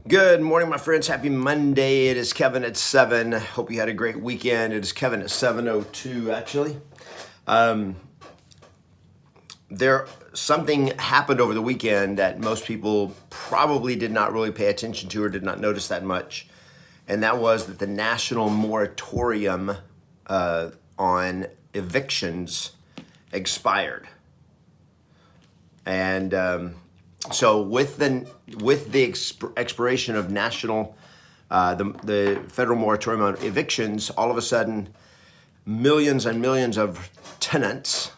Good morning, my friends. Happy Monday. It is Kevin at 7. Hope you had a great weekend. It is Kevin at 7:02, actually. Something happened over the weekend that most people probably did not really pay attention to or did not notice that much. And that was that the national moratorium on evictions expired. And so with the expiration of the federal moratorium on evictions, all of a sudden, millions and millions of tenants,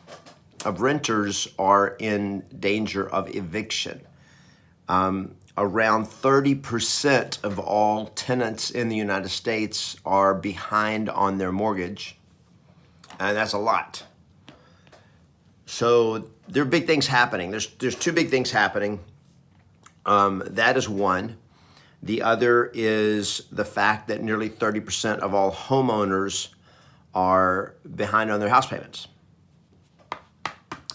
of renters, are in danger of eviction. Around 30% of all tenants in the United States are behind on their mortgage, and that's a lot. So there are big things happening. There's two big things happening. That is one. The other is the fact that nearly 30% of all homeowners are behind on their house payments.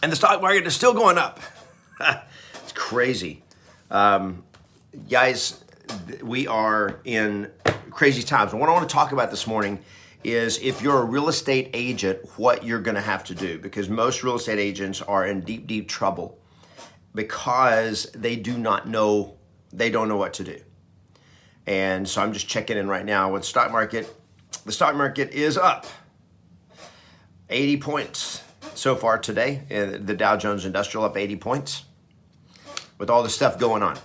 And the stock market is still going up. It's crazy. Guys, we are in crazy times. And what I want to talk about this morning is if you're a real estate agent, what you're going to have to do, because most real estate agents are in deep, deep trouble because they don't know what to do. And so I'm just checking in right now with the stock market. The stock market is up 80 points so far today. The Dow Jones Industrial up 80 points with all the stuff going on.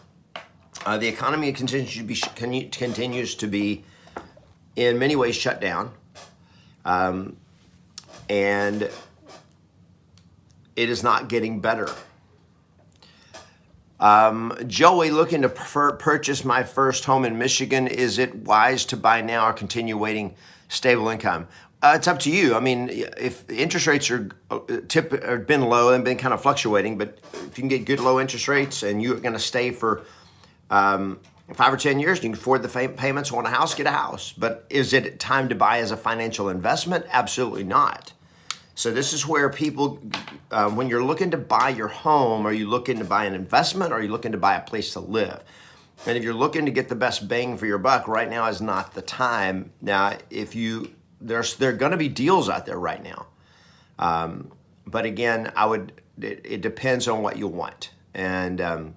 The economy continues to be in many ways shut down. And it is not getting better. Joey, looking to purchase my first home in Michigan. Is it wise to buy now or continue waiting stable income? It's up to you. I mean, if interest rates are been low and been kind of fluctuating, but if you can get good low interest rates and you're going to stay for 5 or 10 years, you can afford the payments on a house, get a house. But is it time to buy as a financial investment? Absolutely not. So this is where people, when you're looking to buy your home, are you looking to buy an investment or are you looking to buy a place to live? And if you're looking to get the best bang for your buck, right now is not the time. Now, there are going to be deals out there right now. But again, it depends on what you want. And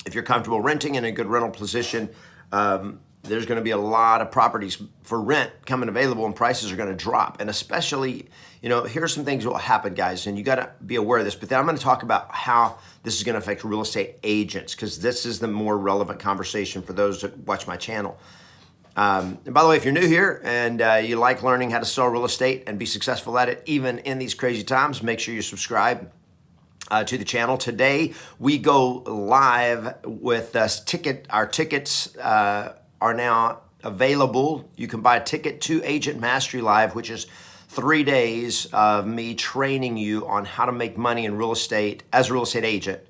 if you're comfortable renting in a good rental position, there's going to be a lot of properties for rent coming available and prices are going to drop. And especially, here's some things that will happen, guys, and you got to be aware of this. But then I'm going to talk about how this is going to affect real estate agents, because this is the more relevant conversation for those that watch my channel. And by the way, if you're new here and you like learning how to sell real estate and be successful at it, even in these crazy times, make sure you subscribe to the channel. Today, we go live with our tickets are now available. You can buy a ticket to Agent Mastery Live, which is 3 days of me training you on how to make money in real estate as a real estate agent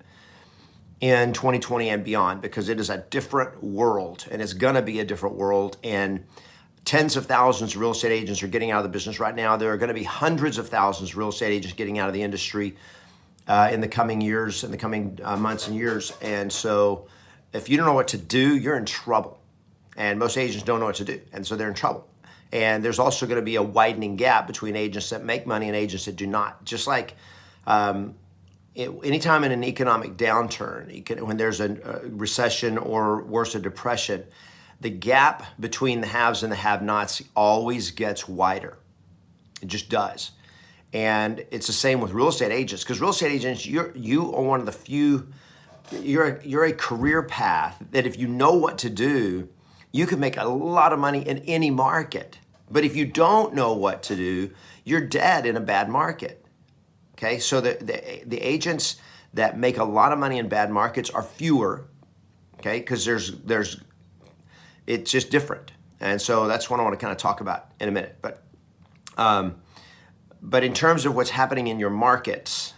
in 2020 and beyond, because it is a different world and it's going to be a different world. And tens of thousands of real estate agents are getting out of the business right now. There are going to be hundreds of thousands of real estate agents getting out of the industry in the coming years, in the coming months and years. And so if you don't know what to do, you're in trouble. And most agents don't know what to do. And so they're in trouble. And there's also going to be a widening gap between agents that make money and agents that do not. Just like anytime in an economic downturn, when there's a recession or worse, a depression, the gap between the haves and the have-nots always gets wider. It just does. And it's the same with real estate agents, because real estate agents, you are one of the few, you're a career path that if you know what to do, you can make a lot of money in any market. But if you don't know what to do, you're dead in a bad market. Okay, so the agents that make a lot of money in bad markets are fewer. Okay, because it's just different. And so that's what I want to kind of talk about in a minute. But in terms of what's happening in your markets,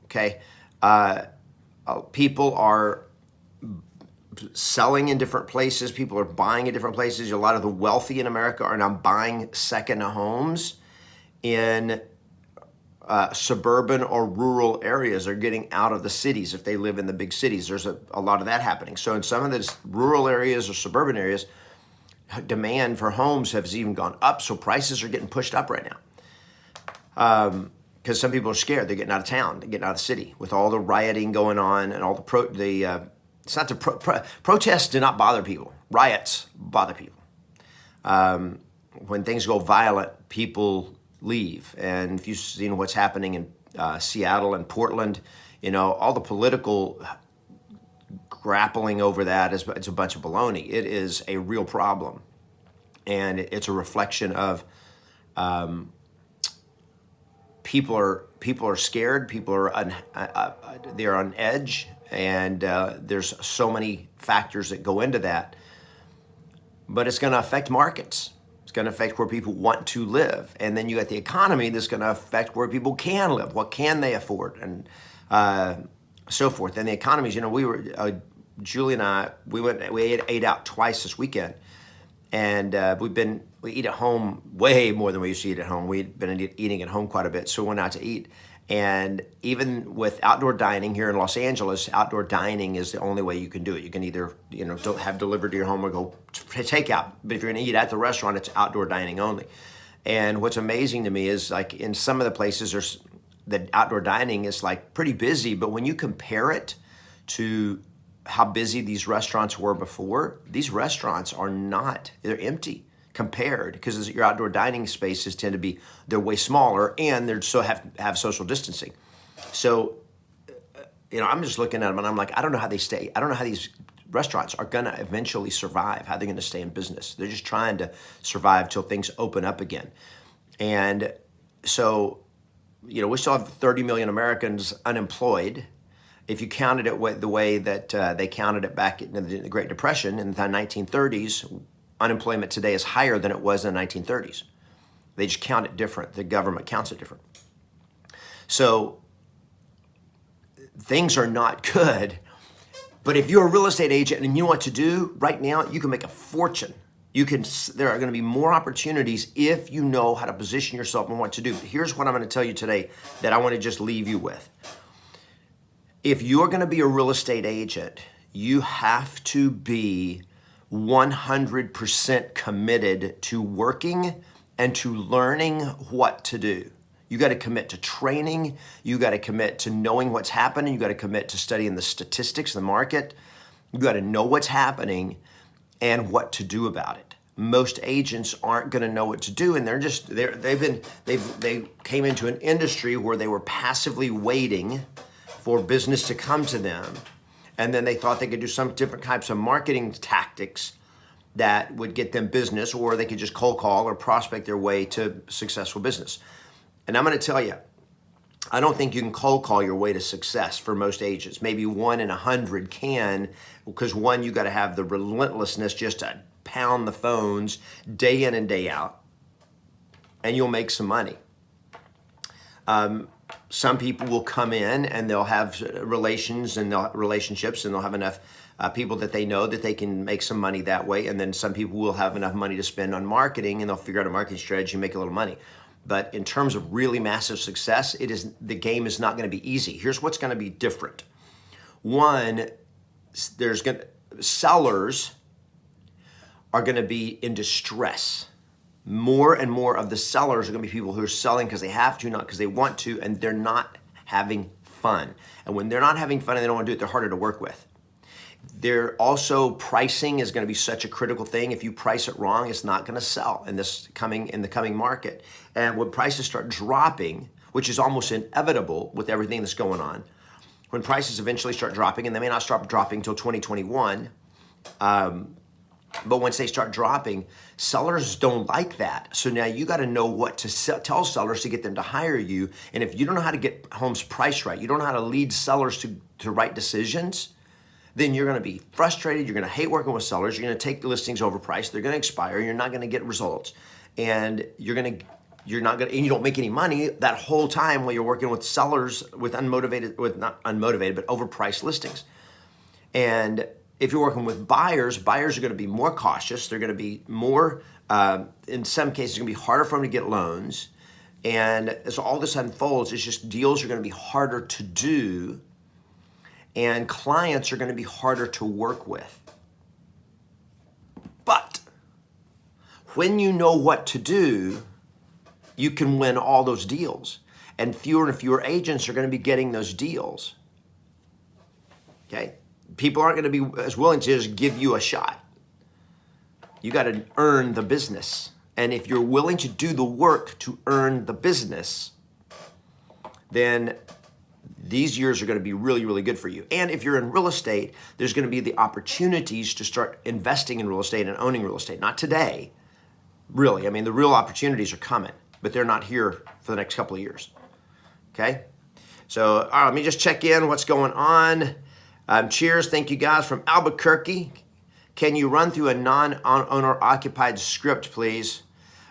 okay, people are selling in different places. People are buying in different places. A lot of the wealthy in America are now buying second homes in suburban or rural areas are getting out of the cities if they live in the big cities. There's a lot of that happening. So in some of those rural areas or suburban areas, demand for homes has even gone up. So prices are getting pushed up right now. Because some people are scared. They're getting out of town. They're getting out of the city with all the rioting going on and all the it's not protests do not bother people. Riots bother people. When things go violent, people leave. And if you've seen what's happening in Seattle and Portland, all the political grappling over that it's a bunch of baloney. It is a real problem, and it's a reflection of people are scared. People are they're on edge, and there's so many factors that go into that. But it's going to affect markets. It's going to affect where people want to live, and then you got the economy that's going to affect where people can live. What can they afford, and so forth. And the economies. We were Julie and I. We ate out twice this weekend, and we eat at home way more than we used to eat at home. We'd been eating at home quite a bit, so we went out to eat. And even with outdoor dining here in Los Angeles, outdoor dining is the only way you can do it. You can either don't have delivered to your home or go take out. But if you're going to eat at the restaurant, it's outdoor dining only. And what's amazing to me is, like, in some of the places, the outdoor dining is like pretty busy. But when you compare it to how busy these restaurants were before, these restaurants they're empty compared, because your outdoor dining spaces tend to be, they're way smaller, and they still have social distancing. So, I'm just looking at them and I'm like, I don't know how they stay. I don't know how these restaurants are going to eventually survive, how they're going to stay in business. They're just trying to survive till things open up again. And so, we still have 30 million Americans unemployed. If you counted it the way that they counted it back in the Great Depression in the 1930s, unemployment today is higher than it was in the 1930s. They just count it different. The government counts it different. So things are not good. But if you're a real estate agent and you know what to do right now, you can make a fortune. There are going to be more opportunities if you know how to position yourself and what to do. But here's what I'm going to tell you today that I want to just leave you with. If you're going to be a real estate agent, you have to be 100% committed to working and to learning what to do. You got to commit to training. You got to commit to knowing what's happening. You got to commit to studying the statistics, the market. You got to know what's happening and what to do about it. Most agents aren't going to know what to do, and they came into an industry where they were passively waiting for business to come to them. And then they thought they could do some different types of marketing tactics that would get them business, or they could just cold call or prospect their way to successful business. And I'm going to tell you, I don't think you can cold call your way to success for most agents. Maybe 1 in 100 can, because one, you got to have the relentlessness just to pound the phones day in and day out, and you'll make some money. Some people will come in and they'll have relationships, and they'll have enough people that they know that they can make some money that way. And then some people will have enough money to spend on marketing, and they'll figure out a marketing strategy and make a little money. But in terms of really massive success, the game is not going to be easy. Here's what's going to be different. One, sellers are going to be in distress. More and more of the sellers are going to be people who are selling because they have to, not because they want to, and they're not having fun. And when they're not having fun and they don't want to do it, they're harder to work with. They're also, pricing is going to be such a critical thing. If you price it wrong, it's not going to sell in the coming market. And when prices start dropping, which is almost inevitable with everything that's going on, when prices eventually start dropping, and they may not start dropping until 2021, but once they start dropping, sellers don't like that. So now you got to know what to tell sellers to get them to hire you. And if you don't know how to get homes priced right, you don't know how to lead sellers to right decisions, then you're going to be frustrated. You're going to hate working with sellers. You're going to take the listings overpriced. They're going to expire. You're not going to get results, and you don't make any money that whole time while you're working with sellers with not unmotivated, but overpriced listings. And if you're working with buyers are going to be more cautious. They're going to be more, in some cases, it's going to be harder for them to get loans. And as all this unfolds, it's just deals are going to be harder to do and clients are going to be harder to work with. But when you know what to do, you can win all those deals. And fewer agents are going to be getting those deals. Okay? People aren't going to be as willing to just give you a shot. You got to earn the business. And if you're willing to do the work to earn the business, then these years are going to be really, really good for you. And if you're in real estate, there's going to be the opportunities to start investing in real estate and owning real estate. Not today, really. I mean, the real opportunities are coming, but they're not here for the next couple of years. Okay? So, all right, let me just check in what's going on. Cheers. Thank you guys from Albuquerque. Can you run through a non-owner occupied script, please?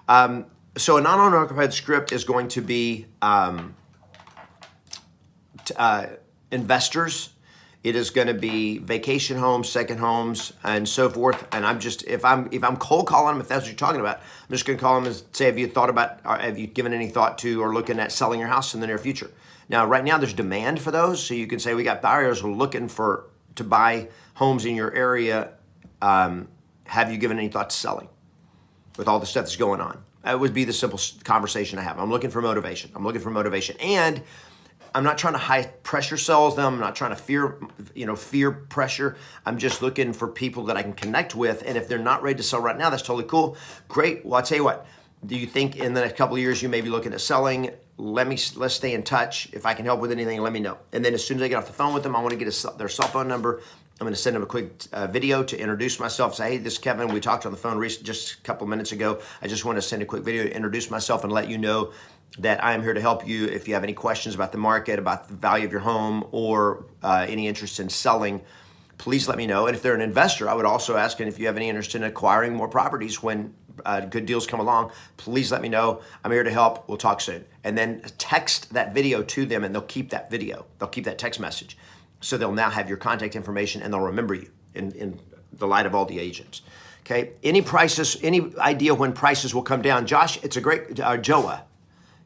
So a non-owner occupied script is going to be investors. It is going to be vacation homes, second homes, and so forth. And I'm just, if I'm cold calling them, if that's what you're talking about, I'm just going to call them and say, have you thought about, or have you given any thought to, or looking at selling your house in the near future? Now, right now, there's demand for those. So you can say, we got buyers who are looking to buy homes in your area. Have you given any thought to selling with all the stuff that's going on? That would be the simple conversation I have. I'm looking for motivation. And I'm not trying to high pressure sell them. I'm not trying to fear pressure. I'm just looking for people that I can connect with. And if they're not ready to sell right now, that's totally cool. Great. Well, I'll tell you what, do you think in the next couple of years you may be looking at selling? Let's stay in touch. If I can help with anything, let me know. And then as soon as I get off the phone with them, I want to get their cell phone number. I'm going to send them a quick video to introduce myself. Say, hey, this is Kevin. We talked on the phone just a couple minutes ago. I just want to send a quick video to introduce myself and let you know that I am here to help you. If you have any questions about the market, about the value of your home, or any interest in selling, please let me know. And if they're an investor, I would also ask, and if you have any interest in acquiring more properties when good deals come along, please let me know. I'm here to help. We'll talk soon. And then text that video to them, and they'll keep that video. They'll keep that text message. So they'll now have your contact information, and they'll remember you in the light of all the agents. Okay. Any idea when prices will come down? Josh, it's a great, Joa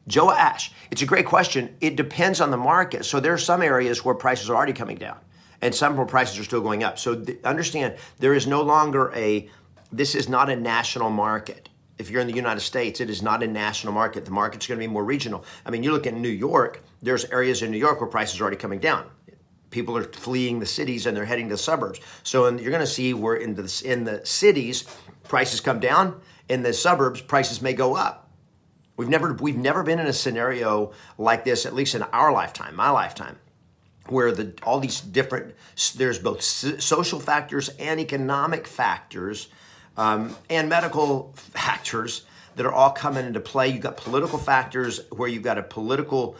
Ash. It's a great question. It depends on the market. So there are some areas where prices are already coming down, and some where prices are still going up. So understand, there is no longer this is not a national market. If you're in the United States, it is not a national market. The market's going to be more regional. I mean, you look at New York, there's areas in New York where prices are already coming down. People are fleeing the cities and they're heading to the suburbs. So you're going to see where in the cities, prices come down. In the suburbs, prices may go up. We've never been in a scenario like this, at least in our lifetime, my lifetime, where all these different, there's both social factors and economic factors and medical factors that are all coming into play. You've got political factors where you've got a political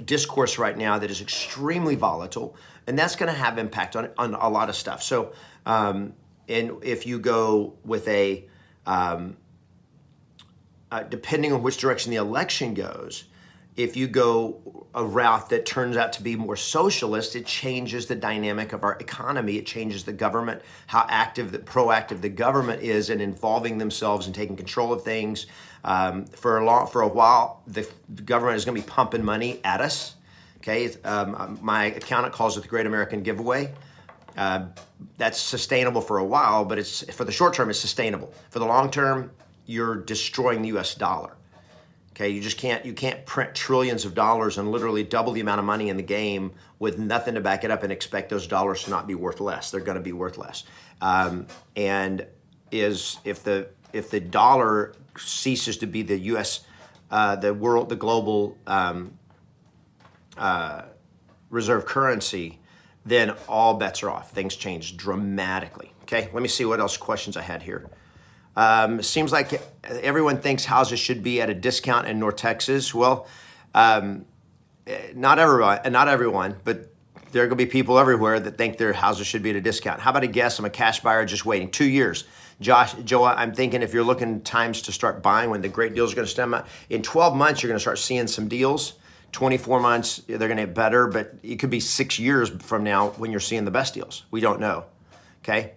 discourse right now that is extremely volatile, and that's going to have impact on a lot of stuff. So, and if you go with depending on which direction the election goes, if you go a route that turns out to be more socialist, it changes the dynamic of our economy. It changes the government, how proactive the government is in involving themselves and taking control of things. For a while, the government is going to be pumping money at us. Okay, my accountant calls it the Great American Giveaway. That's sustainable for a while, but it's for the short term, it's sustainable. For the long term, you're destroying the U.S. dollar. Okay, you can't print trillions of dollars and literally double the amount of money in the game with nothing to back it up and expect those dollars to not be worth less. They're going to be worth less. And if the dollar ceases to be the U.S., the global reserve currency, then all bets are off. Things change dramatically. Okay, let me see what else questions I had here. Seems like everyone thinks houses should be at a discount in North Texas. Well, not everyone, but there are going to be people everywhere that think their houses should be at a discount. How about a guess? I'm a cash buyer just waiting 2 years. Joa, I'm thinking if you're looking times to start buying when the great deals are going to stem out, in 12 months, you're going to start seeing some deals. 24 months, they're going to get better, but it could be 6 years from now when you're seeing the best deals. We don't know. Okay.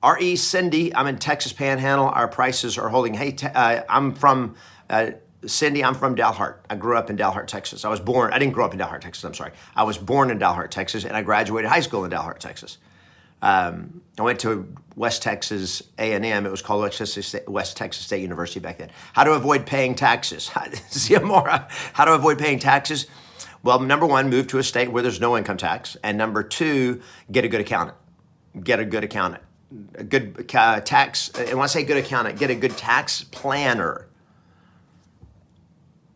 R.E. Cindy, I'm in Texas Panhandle. Our prices are holding. Hey, I'm from Cindy, I'm from Dalhart. I grew up in Dalhart, Texas. I didn't grow up in Dalhart, Texas, I'm sorry. I was born in Dalhart, Texas, and I graduated high school in Dalhart, Texas. I went to West Texas A&M. It was called West Texas State University back then. How to avoid paying taxes. How to avoid paying taxes? Well, number one, move to a state where there's no income tax. And number two, get a good accountant. Get a good accountant. A good tax, and when I say good accountant, get a good tax planner.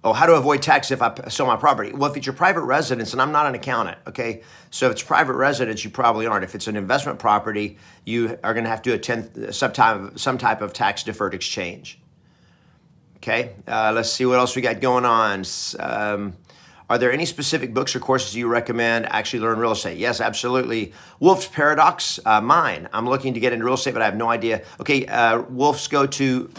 Oh, how to avoid tax if I sell my property? Well, if it's your private residence, and I'm not an accountant, okay? So if it's private residence, you probably aren't. If it's an investment property, you are going to have to attend some type of tax deferred exchange. Okay, let's see what else we got going on. Are there any specific books or courses you recommend actually learn real estate? Yes, absolutely. Wolf's Paradox, mine. I'm looking to get into real estate, but I have no idea. Okay, Wolf's, go to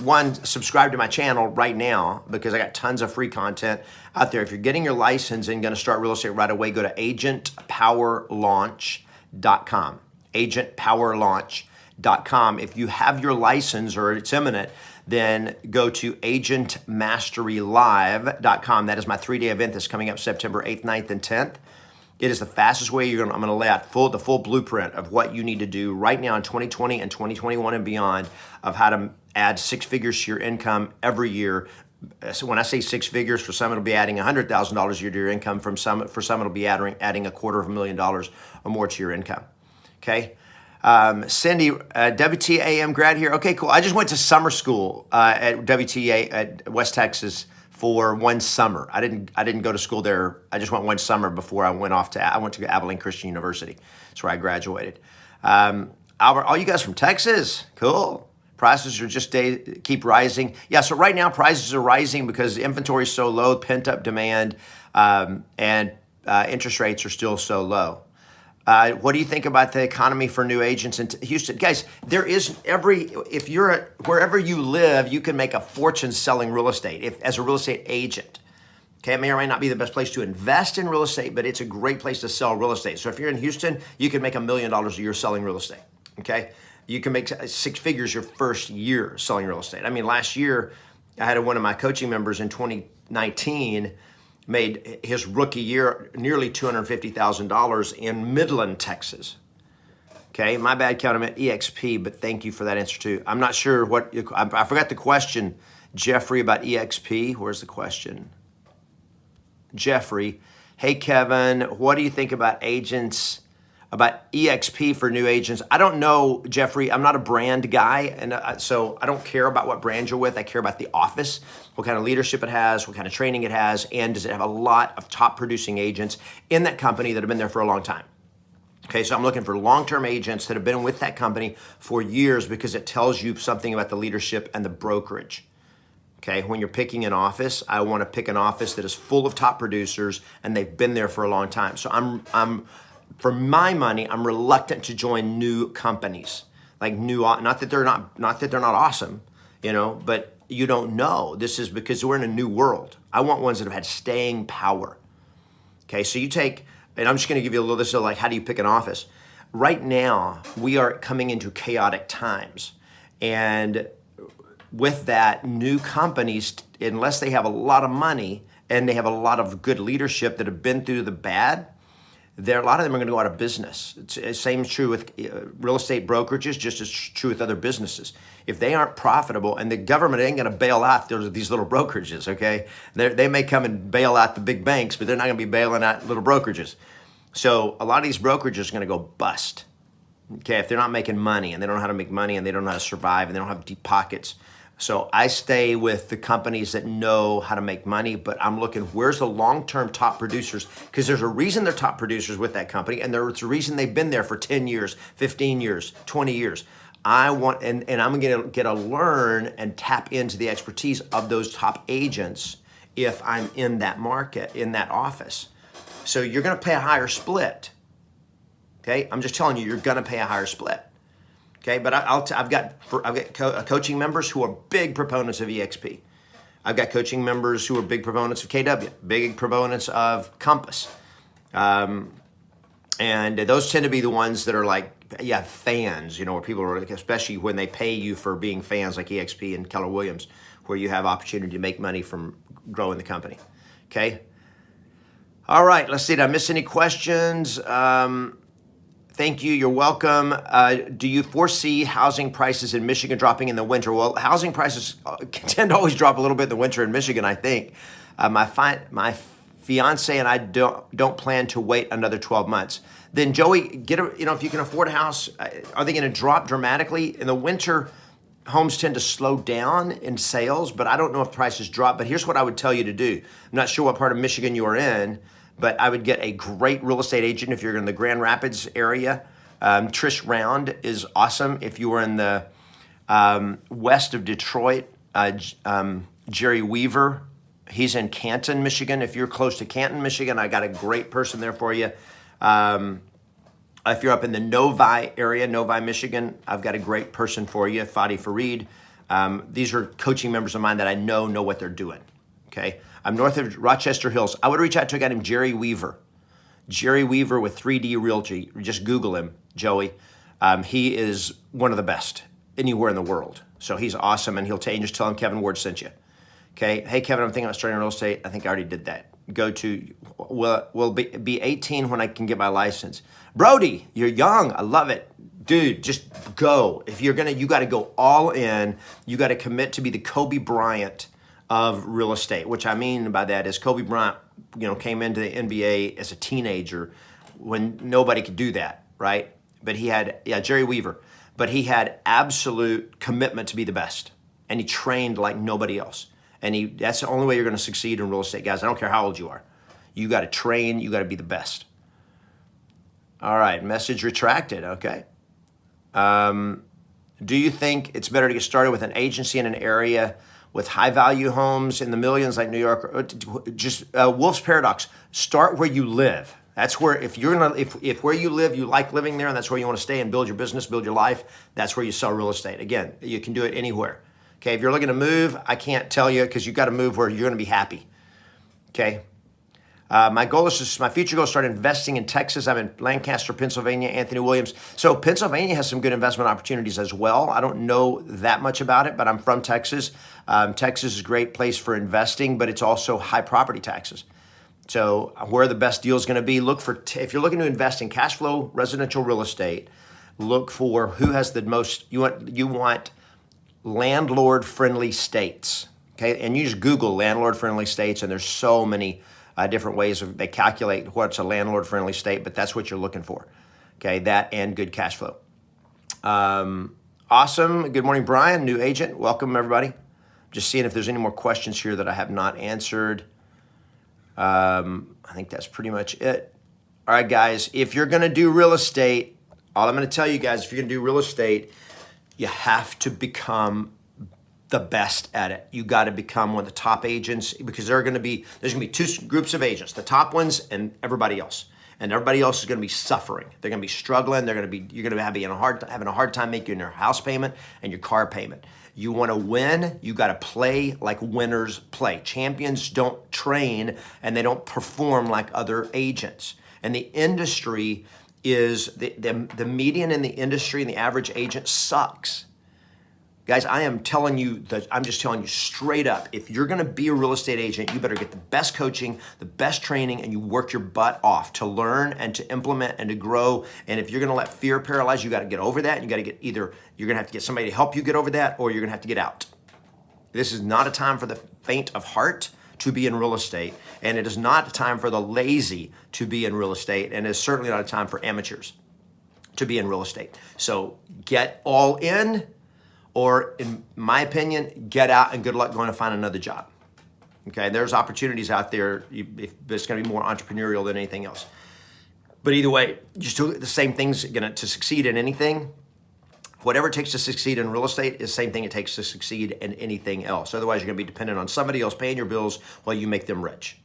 subscribe to my channel right now because I got tons of free content out there. If you're getting your license and going to start real estate right away, go to agentpowerlaunch.com. Agentpowerlaunch.com. If you have your license or it's imminent, then go to agentmasterylive.com. That is my 3-day event that's coming up September 8th, 9th, and 10th. It is the fastest way I'm going to lay out the full blueprint of what you need to do right now in 2020 and 2021 and beyond of how to add 6 figures to your income every year. So when I say 6 figures, for some it'll be adding $100,000 a year to your income. For some it'll be adding $250,000 or more to your income. Okay. Cindy, WTAM grad here. Okay, cool. I just went to summer school at WTA at West Texas for one summer. I didn't go to school there. I just went one summer before I went to Abilene Christian University. That's where I graduated. Albert, all you guys from Texas? Cool. Prices are just keep rising. Yeah, so right now prices are rising because inventory is so low, pent up demand, and interest rates are still so low. What do you think about the economy for new agents in Houston? Guys, wherever you live, you can make a fortune selling real estate as a real estate agent. Okay, it may or may not be the best place to invest in real estate, but it's a great place to sell real estate. So if you're in Houston, you can make $1 million a year selling real estate. Okay, you can make 6 figures your first year selling real estate. I mean, last year, I had one of my coaching members in 2019 made his rookie year nearly $250,000 in Midland, Texas. Okay, my bad, count him at EXP, but thank you for that answer too. I'm not sure I forgot the question, Jeffrey, about EXP. Where's the question? Jeffrey, hey Kevin, what do you think about EXP for new agents? I don't know, Jeffrey. I'm not a brand guy, and so I don't care about what brand you're with. I care about the office, what kind of leadership it has, what kind of training it has, and does it have a lot of top producing agents in that company that have been there for a long time. Okay, so I'm looking for long-term agents that have been with that company for years because it tells you something about the leadership and the brokerage. Okay, when you're picking an office, I want to pick an office that is full of top producers and they've been there for a long time. So I'm for my money, I'm reluctant to join new companies, like not that they're not awesome, but you don't know. This is because we're in a new world. I want ones that have had staying power. Okay, so and I'm just going to give you a little. This is like, how do you pick an office? Right now, we are coming into chaotic times, and with that, new companies, unless they have a lot of money and they have a lot of good leadership that have been through the bad, a lot of them are going to go out of business. It's same true with real estate brokerages, just as true with other businesses. If they aren't profitable, and the government ain't going to bail out these little brokerages, okay? They may come and bail out the big banks, but they're not going to be bailing out little brokerages. So a lot of these brokerages are going to go bust, okay, if they're not making money, and they don't know how to make money, and they don't know how to survive, and they don't have deep pockets. So I stay with the companies that know how to make money, but I'm looking, where's the long-term top producers? Because there's a reason they're top producers with that company, and there's a reason they've been there for 10 years, 15 years, 20 years. I'm going to get to learn and tap into the expertise of those top agents if I'm in that market, in that office. So you're going to pay a higher split. Okay, I'm just telling you, you're going to pay a higher split. Okay, but I've got coaching members who are big proponents of EXP. I've got coaching members who are big proponents of KW, big proponents of Compass. And those tend to be the ones that are like, fans, where people are, especially when they pay you for being fans like EXP and Keller Williams, where you have opportunity to make money from growing the company. Okay. All right. Let's see. Did I miss any questions? Thank you. You're welcome. Do you foresee housing prices in Michigan dropping in the winter? Well, housing prices tend to always drop a little bit in the winter in Michigan, I think. My fiance and I don't plan to wait another 12 months. Then Joey, if you can afford a house, are they going to drop dramatically in the winter? Homes tend to slow down in sales, but I don't know if prices drop. But here's what I would tell you to do. I'm not sure what part of Michigan you are in, but I would get a great real estate agent if you're in the Grand Rapids area. Trish Round is awesome. If you are in the west of Detroit, Jerry Weaver, he's in Canton, Michigan. If you're close to Canton, Michigan, I got a great person there for you. If you're up in the Novi area, Novi, Michigan, I've got a great person for you, Fadi Farid. These are coaching members of mine that I know what they're doing, okay? I'm north of Rochester Hills. I would reach out to a guy named Jerry Weaver. Jerry Weaver with 3D Realty. Just Google him, Joey. He is one of the best anywhere in the world. So he's awesome, and just tell him Kevin Ward sent you. Okay, hey Kevin, I'm thinking about starting real estate. I think I already did that. Will be 18 when I can get my license. Brody, you're young. I love it. Dude, just go. If you're you got to go all in. You got to commit to be the Kobe Bryant of real estate. Which I mean by that is Kobe Bryant, came into the NBA as a teenager when nobody could do that, right? But he had, Jerry Weaver, but he had absolute commitment to be the best. And he trained like nobody else. And that's the only way you're going to succeed in real estate, guys. I don't care how old you are. You got to train. You got to be the best. All right, message retracted. Okay. Do you think it's better to get started with an agency in an area with high value homes in the millions like New York? Just Wolf's Paradox. Start where you live. That's where if where you live, you like living there, and that's where you want to stay and build your business, build your life. That's where you sell real estate. Again, you can do it anywhere. Okay, if you're looking to move, I can't tell you because you got to move where you're going to be happy. Okay. My future goal is to start investing in Texas. I'm in Lancaster, Pennsylvania, Anthony Williams. So Pennsylvania has some good investment opportunities as well. I don't know that much about it, but I'm from Texas. Texas is a great place for investing, but it's also high property taxes. So where the best deal is going to be, if you're looking to invest in cash flow residential real estate, look for who has the most, you want landlord-friendly states, okay? And you just Google landlord-friendly states, and there's so many different ways they calculate what's a landlord-friendly state, but that's what you're looking for, okay? That and good cash flow. Awesome. Good morning, Brian, new agent. Welcome, everybody. Just seeing if there's any more questions here that I have not answered. I think that's pretty much it. All right, guys, if you're going to do real estate, all I'm going to tell you guys, if you're going to do real estate, you have to become the best at it. You got to become one of the top agents because there's going to be two groups of agents, the top ones and everybody else. And everybody else is going to be suffering. They're going to be struggling. You're going to be having a hard time making your house payment and your car payment. You want to win, you got to play like winners play. Champions don't train and they don't perform like other agents. And the industry is, the median in the industry and the average agent sucks. Guys, I'm just telling you straight up, if you're going to be a real estate agent, you better get the best coaching, the best training, and you work your butt off to learn and to implement and to grow. And if you're going to let fear paralyze you, got to get over that. You got to get you're going to have to get somebody to help you get over that, or you're going to have to get out. This is not a time for the faint of heart to be in real estate, and it is not a time for the lazy to be in real estate, and it's certainly not a time for amateurs to be in real estate. So get all in. Or in my opinion, get out and good luck going to find another job. Okay, there's opportunities out there. It's going to be more entrepreneurial than anything else. But either way, just do the same things to succeed in anything. Whatever it takes to succeed in real estate is the same thing it takes to succeed in anything else. Otherwise, you're going to be dependent on somebody else paying your bills while you make them rich.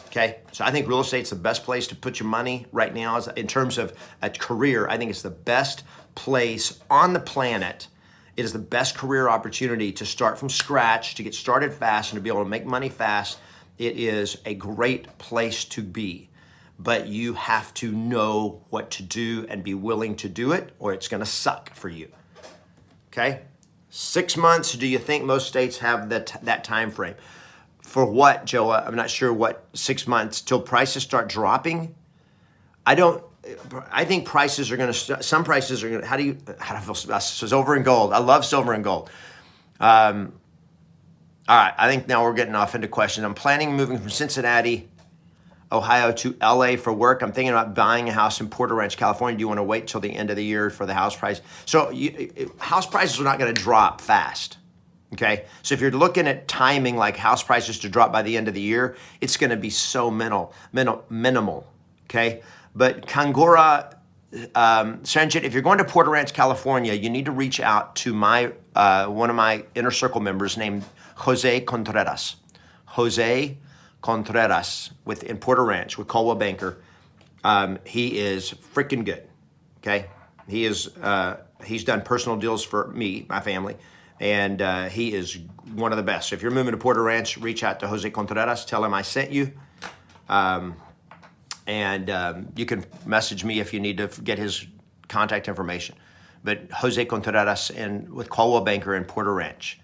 Okay, so I think real estate's the best place to put your money right now. In terms of a career, I think it's the best place on the planet. It is the best career opportunity to start from scratch, to get started fast, and to be able to make money fast. It is a great place to be, but you have to know what to do and be willing to do it, or it's going to suck for you. Okay? 6 months. Do you think most states have that time frame? For what, Joe? I'm not sure what 6 months till prices start dropping. I think prices are going to, some prices are going to, how do I feel about silver and gold? I love silver and gold. All right, I think now we're getting off into questions. I'm planning moving from Cincinnati, Ohio to LA for work. I'm thinking about buying a house in Porter Ranch, California. Do you want to wait till the end of the year for the house price? So house prices are not going to drop fast. Okay, so if you're looking at timing like house prices to drop by the end of the year, it's going to be so minimal. Okay, but Kangura, Sanjit, if you're going to Porter Ranch, California, you need to reach out to my one of my inner circle members named Jose Contreras. Jose Contreras in Porter Ranch with Coldwell Banker. He is freaking good. Okay, he's done personal deals for me, my family. And he is one of the best. So if you're moving to Porter Ranch, reach out to Jose Contreras. Tell him I sent you. You can message me if you need to get his contact information. But Jose Contreras with Coldwell Banker in Porter Ranch.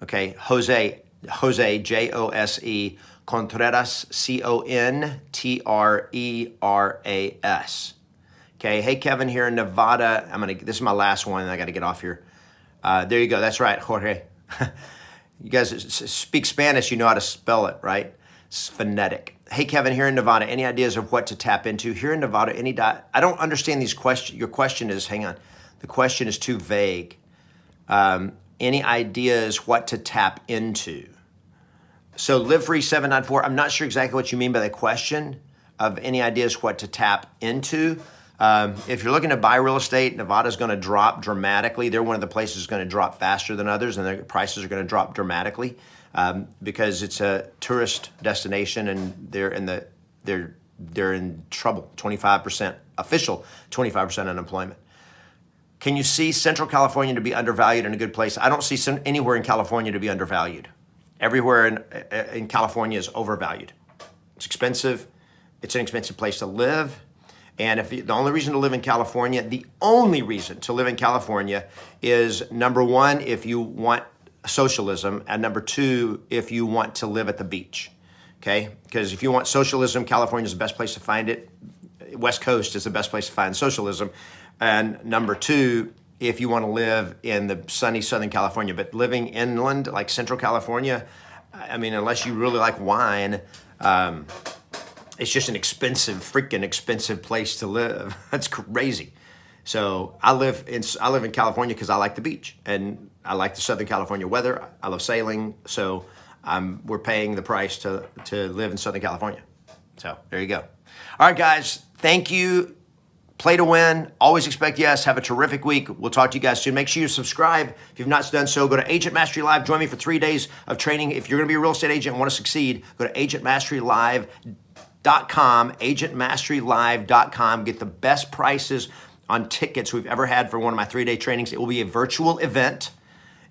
Okay, Jose, Jose, Contreras, Contreras. Okay, hey Kevin here in Nevada. This is my last one, and I got to get off here. There you go. That's right, Jorge. You guys speak Spanish. You know how to spell it, right? It's phonetic. Hey, Kevin, here in Nevada, any ideas of what to tap into? Here in Nevada, I don't understand these questions. Your question is, hang on. The question is too vague. Any ideas what to tap into? So Live Free 794, I'm not sure exactly what you mean by the question of any ideas what to tap into. If you're looking to buy real estate, Nevada's going to drop dramatically. They're one of the places that's going to drop faster than others, and their prices are going to drop dramatically because it's a tourist destination, and they're in trouble. 25% official, 25% unemployment. Can you see Central California to be undervalued in a good place? I don't see anywhere in California to be undervalued. Everywhere in California is overvalued. It's expensive. It's an expensive place to live. And the only reason to live in California is number one, if you want socialism, and number two, if you want to live at the beach, okay? Because if you want socialism, California is the best place to find it. West Coast is the best place to find socialism. And number two, if you want to live in the sunny Southern California, but living inland like Central California, I mean, unless you really like wine, it's just an freaking expensive place to live. That's crazy. So I live in California because I like the beach and I like the Southern California weather. I love sailing. So we're paying the price to live in Southern California. So there you go. All right, guys. Thank you. Play to win. Always expect yes. Have a terrific week. We'll talk to you guys soon. Make sure you subscribe. If you've not done so, go to Agent Mastery Live. Join me for 3 days of training. If you're going to be a real estate agent and want to succeed, go to agentmasterylive.com. Get the best prices on tickets we've ever had for one of my 3-day trainings. It will be a virtual event.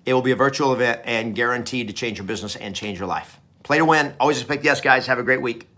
And guaranteed to change your business and change your life. Play to win. Always expect yes, guys. Have a great week.